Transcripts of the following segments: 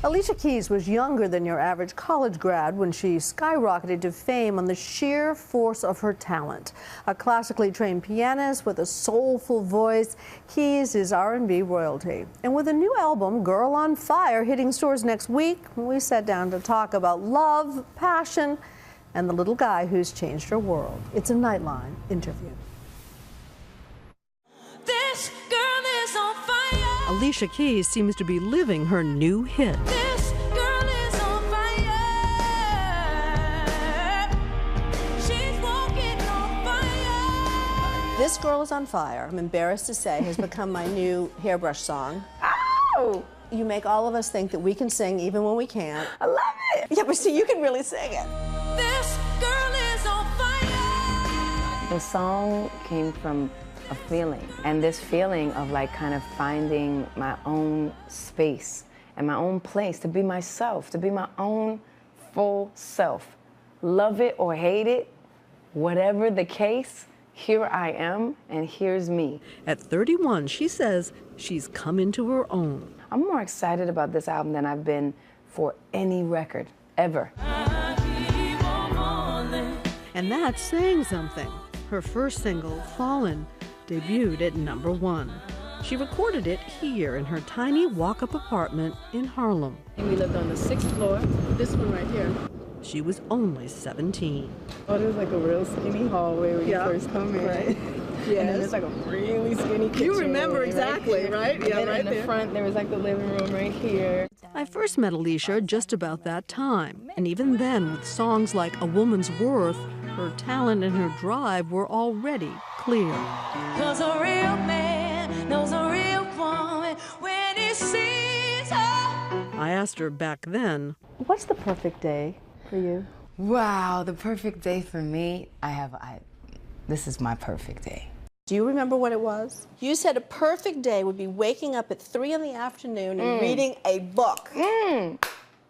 Alicia Keys was younger than your average college grad when she skyrocketed to fame on the sheer force of her talent. A classically trained pianist with a soulful voice, Keys is R&B royalty. And with a new album, Girl on Fire, hitting stores next week, we sat down to talk about love, passion, and the little guy who's changed her world. It's a Nightline interview. This girl is on fire. Alicia Keys seems to be living her new hit. This girl is on fire. She's walking on fire. This Girl is on Fire, I'm embarrassed to say, has become my new hairbrush song. Oh! You make all of us think that we can sing even when we can't. I love it! Yeah, but see, you can really sing it. This girl is on fire. The song came from a feeling, and this feeling of like kind of finding my own space and my own place, to be myself, to be my own full self. Love it or hate it, whatever the case, here I am and here's me. At 31, she says she's come into her own. I'm more excited about this album than I've been for any record, ever. And that's saying something. Her first single, Fallen, debuted at #1. She recorded it here in her tiny walk-up apartment in Harlem. We lived on the 6th floor, this one right here. She was only 17. Oh, there's like a real skinny hallway when you first come in. Right. Yeah, and then there's like a really skinny kitchen. You remember exactly, right? Yeah, and right in the there. front, there was like the living room right here. I first met Alicia just about that time, and even then, with songs like A Woman's Worth, her talent and her drive were already clear. 'Cause a real man knows a real woman when he sees her. I asked her back then, what's the perfect day for you? Wow, the perfect day for me, this is my perfect day. Do you remember what it was? You said a perfect day would be waking up at 3 in the afternoon and reading a book.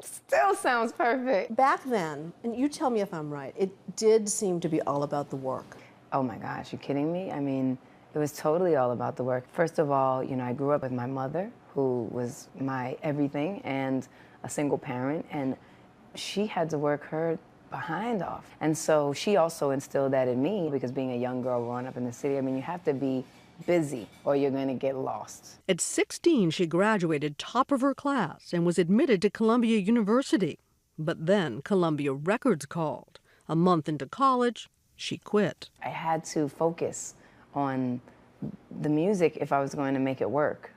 Still sounds perfect. Back then, and you tell me if I'm right, it did seem to be all about the work. Oh my gosh, you kidding me? I mean, it was totally all about the work. First of all, you know, I grew up with my mother, who was my everything, and a single parent, and she had to work her behind off. And so she also instilled that in me, because being a young girl growing up in the city, I mean, you have to be busy or you're gonna get lost. At 16, she graduated top of her class and was admitted to Columbia University. But then Columbia Records called. A month into college, she quit. I had to focus on the music if I was going to make it work.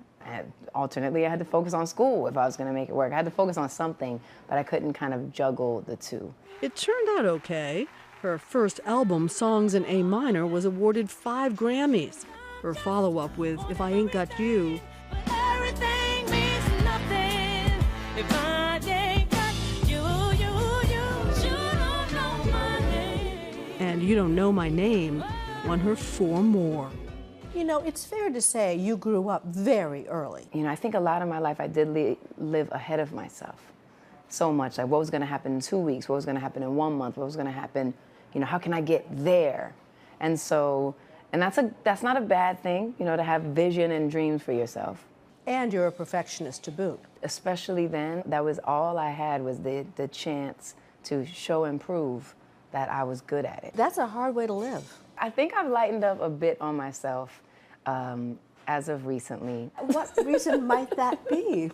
Alternately, I had to focus on school if I was going to make it work. I had to focus on something, but I couldn't kind of juggle the two. It turned out okay. Her first album, Songs in A Minor, was awarded 5 Grammys. Her follow-up with If I Ain't Got You. Everything means nothing if I ain't got you don't know my name. And You Don't Know My Name won her 4 more. You know, it's fair to say you grew up very early. You know, I think a lot of my life I did live ahead of myself. So much, like what was going to happen in 2 weeks, what was going to happen in 1 month, what was going to happen, you know, how can I get there? And so, and that's not a bad thing, you know, to have vision and dreams for yourself. And you're a perfectionist to boot. Especially then, that was all I had, was the chance to show and prove that I was good at it. That's a hard way to live. I think I've lightened up a bit on myself as of recently. What reason might that be?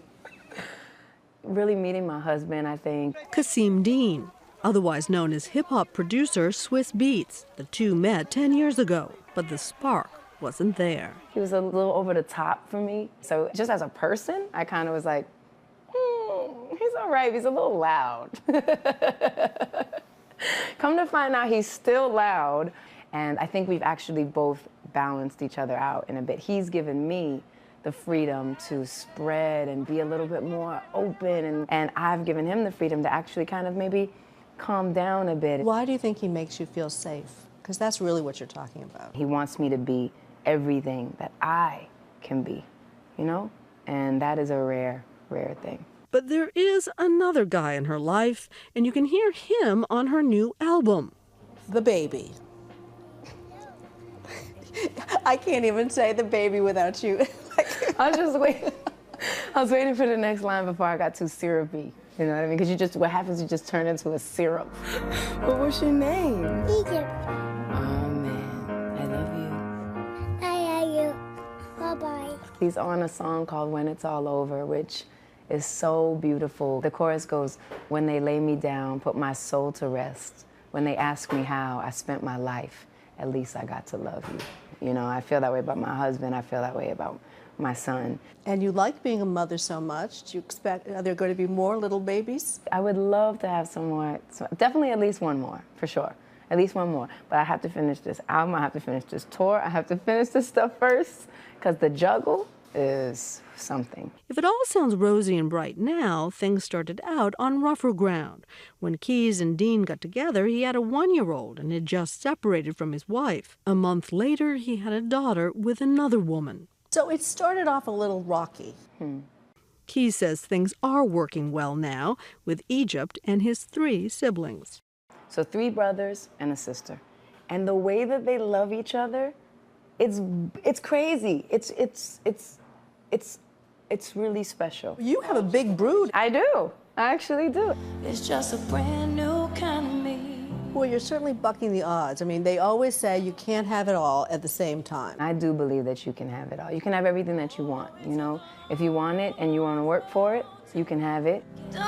Really meeting my husband, I think. Kasim Dean, otherwise known as hip-hop producer Swiss Beats. The two met 10 years ago, but the spark wasn't there. He was a little over the top for me. So just as a person, I kind of was like, he's all right, he's a little loud. Come to find out, he's still loud. And I think we've actually both balanced each other out in a bit. He's given me the freedom to spread and be a little bit more open, and I've given him the freedom to actually kind of maybe calm down a bit. Why do you think he makes you feel safe? Because that's really what you're talking about. He wants me to be everything that I can be, you know? And that is a rare, rare thing. But there is another guy in her life, and you can hear him on her new album, The Baby. I can't even say The Baby without you. I was just waiting. I was waiting for the next line before I got too syrupy. You know what I mean? Because what happens, you just turn into a syrup. But what's your name? Egypt. Oh, man. I love you. I love you. Bye-bye. He's on a song called When It's All Over, which is so beautiful. The chorus goes, when they lay me down, put my soul to rest. When they ask me how I spent my life, at least I got to love you. You know, I feel that way about my husband. I feel that way about my son. And you like being a mother so much. Do you expect, are there going to be more little babies? I would love to have some more, definitely at least one more, for sure. At least one more. But I have to finish this album, I have to finish this tour, I have to finish this stuff first, because the juggle is something. If it all sounds rosy and bright now, things started out on rougher ground. When Keys and Dean got together, he had a 1-year-old and had just separated from his wife. A month later, he had a daughter with another woman. So it started off a little rocky. Keys says things are working well now with Egypt and his 3 siblings. So 3 brothers and a sister. And the way that they love each other, it's crazy. It's really special. You have a big brood. I do. I actually do. It's just a brand new kind of me. Well, you're certainly bucking the odds. I mean, they always say you can't have it all at the same time. I do believe that you can have it all. You can have everything that you want, you know? If you want it and you want to work for it, you can have it. Don't